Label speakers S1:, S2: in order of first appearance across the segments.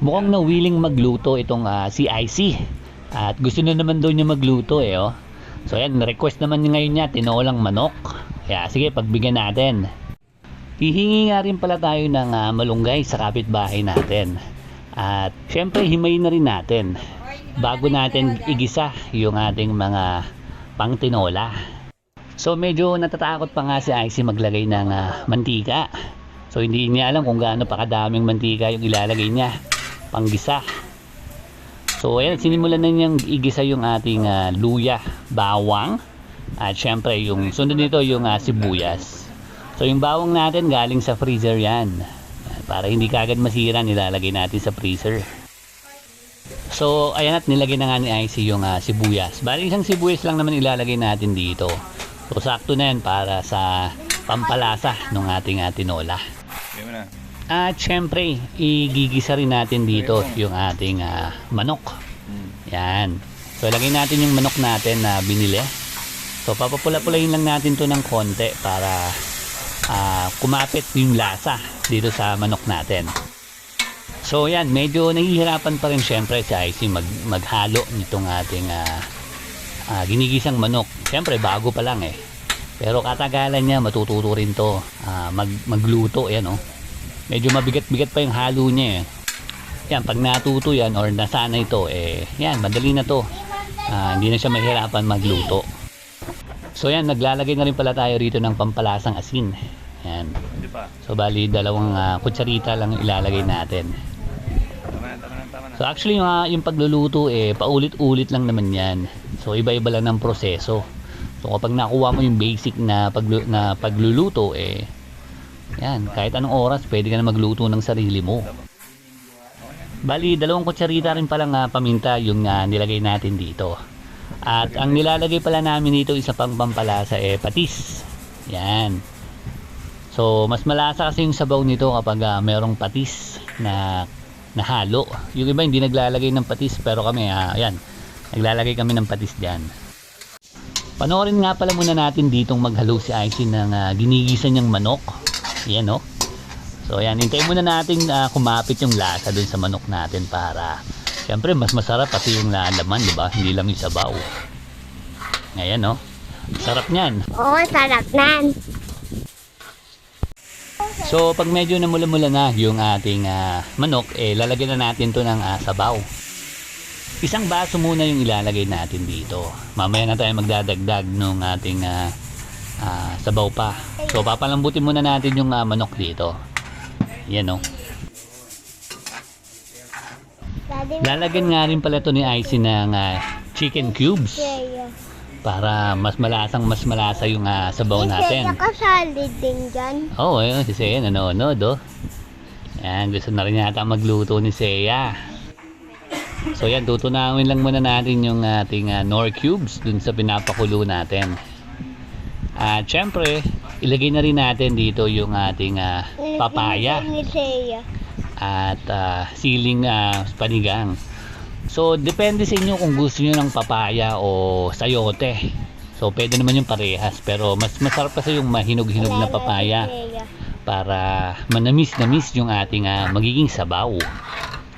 S1: Mukhang na willing magluto itong si IC. At gusto na naman daw niya magluto eh, oh. So ayan, request naman niya ngayon niya tinolang manok. Kaya sige, pagbigyan natin. Hihingi nga rin pala tayo ng malunggay sa kapitbahay natin. At syempre himayin na rin natin bago natin igisa yung ating mga pang tinola. So medyo natatakot pa nga si IC maglagay ng mantika. So hindi niya alam kung gaano pa kadaming mantika yung ilalagay niya panggisa. So ayan, sinimulan na niyang igisa yung ating luya, bawang, at syempre yung sunod nito yung sibuyas. So yung bawang natin galing sa freezer yan. Para hindi kagad masira, nilalagay natin sa freezer. So ayan, at nilagay na nga ni IC yung sibuyas. Bali isang sibuyas lang naman ilalagay natin dito. So sakto na yan para sa pampalasa ng ating tinola. At syempre, igigisa rin natin dito yung ating manok. Yan. So ilagay natin yung manok natin na binili. So papapula-pulayin lang natin to ng konti para kumapit yung lasa dito sa manok natin. So yan, medyo nahihirapan pa rin syempre si IC maghalo nitong ating ginigisang manok. Syempre bago pa lang eh. Pero katagalan niya, matututo rin to magluto. Yan, oh. Medyo mabigat-bigat pa yung halo niya eh. Yan, pag natuto yan or nasanay ito eh, yan, madali na to. Hindi na siya mahirapan magluto. So yan, naglalagay na rin pala tayo rito ng pampalasang asin. Yan. So bali dalawang kutsarita lang ilalagay natin. So actually yung pagluluto eh, paulit-ulit lang naman yan. So iba-iba lang ng proseso. So kapag nakuha mo yung basic na pagluluto eh, yan, kahit anong oras pwede ka na magluto ng sarili mo. Bali, dalawang kutsarita rin palang paminta yung nilagay natin dito. At ang nilalagay pala namin dito isa pang pampalasa eh, patis. Yan. So mas malasa kasi yung sabaw nito kapag merong patis na halo. Yung iba hindi naglalagay ng patis, pero kami yan, naglalagay kami ng patis dyan. Panoorin nga pala muna natin ditong maghalo si IC ng ginigisa niyang manok. Yan, oh. So yan, hintayin muna natin kumapit yung lasa dun sa manok natin para syempre mas masarap pati yung laman, di ba? Hindi lang yung sabaw. Ayan, oh. Sarap niyan.
S2: Oo, sarap nan.
S1: So pag medyo namula-mula na yung ating manok, eh lalagyan na natin to ng sabaw. Isang baso muna yung ilalagay natin dito. Mamaya na tayo magdadagdag ng ating sabaw pa. So papalambutin muna natin yung manok dito. Yan, oh. Lalagyan nga rin pala to ni IC ng chicken cubes para mas malasa yung sabaw natin.
S2: Nakasali din dyan.
S1: Oo, ayun, si Seiya nanonood, oh. Yan, gusto na rin yata magluto ni Seiya. So yan, tutunawin lang muna natin yung ating Knorr cubes dun sa pinapakulo natin. At syempre, ilagay na rin natin dito yung ating papaya at siling panigang. So depende sa inyo kung gusto niyo ng papaya o sayote. So pwede naman yung parehas, pero mas masarap kasi yung mahinog-hinog na papaya para manamis-namis yung ating magiging sabaw.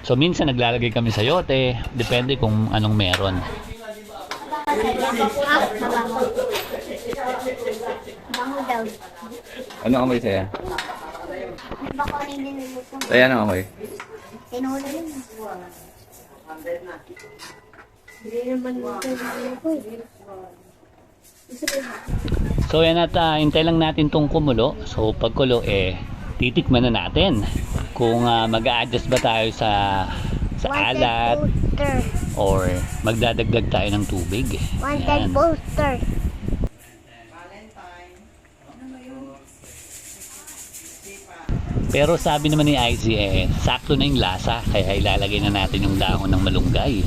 S1: So minsan naglalagay kami sayote, depende kung anong meron.
S2: Bango daw.
S3: Ano amoy sa'yo?
S2: Baka hindi niluluto.
S3: Sa'yo ano amoy?
S2: Tinola yun. Hindi naman niluluto.
S1: So yan, at hintay lang natin tong kumulo. So pagkulo eh titikman na natin kung mag-a-adjust ba tayo sa alat or magdadagdag tayo ng tubig.
S2: Wanted poster.
S1: Pero sabi naman ni IC eh, sakto na yung lasa, kaya ilalagay na natin yung dahon ng malunggay.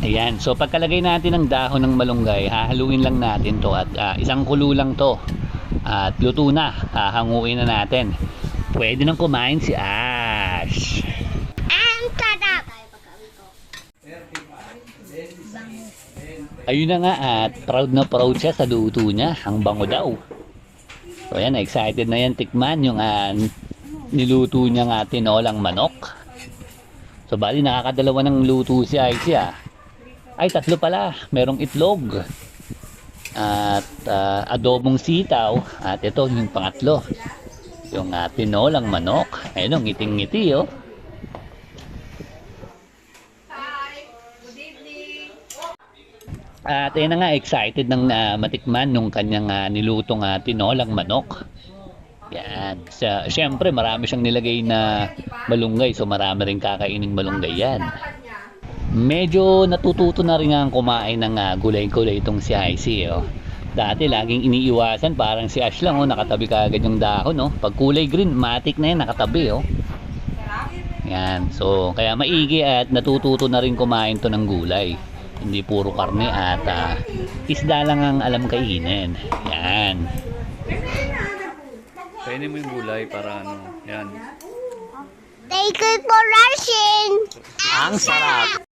S1: Ayan, so pagkalagay natin ng dahon ng malunggay, hahaluin lang natin to at isang kulo lang to. At luto na, hahanguin na natin. Pwede nang kumain si Ash.
S2: Ang sarap!
S1: Ayun na nga at proud na proud siya sa luto niya. Ang bango daw. So ayan, excited na yan tikman yung niluto niya nga tinolang manok. So bali nakakadalawa ng luto si Icy Ay, 3 pala. Merong itlog. At adobong sitaw. At ito yung pangatlo. Yung tinolang manok. Ayun, ang ngiting-ngiti oh. At ayun na nga, excited ng matikman yung kanyang nilutong tinolang manok. Yan. Siyempre, marami siyang nilagay na malunggay. So, marami rin kakainin malunggay yan. Medyo natututo na rin ang kumain ng gulay-gulay itong si Icy. Oh. Dati, laging iniiwasan. Parang si Ash lang, oh, nakatabi kaagad yung dahon. Oh. Pag kulay green, matik na yan, nakatabi. Oh. Yan. So, kaya maigi at natututo na rin kumain to ng gulay. Hindi puro karne at isda lang ang alam kainin. Yan.
S3: Kainin mo yung gulay para ano. Yan.
S2: Thank you for rushing!
S1: Ang sarap!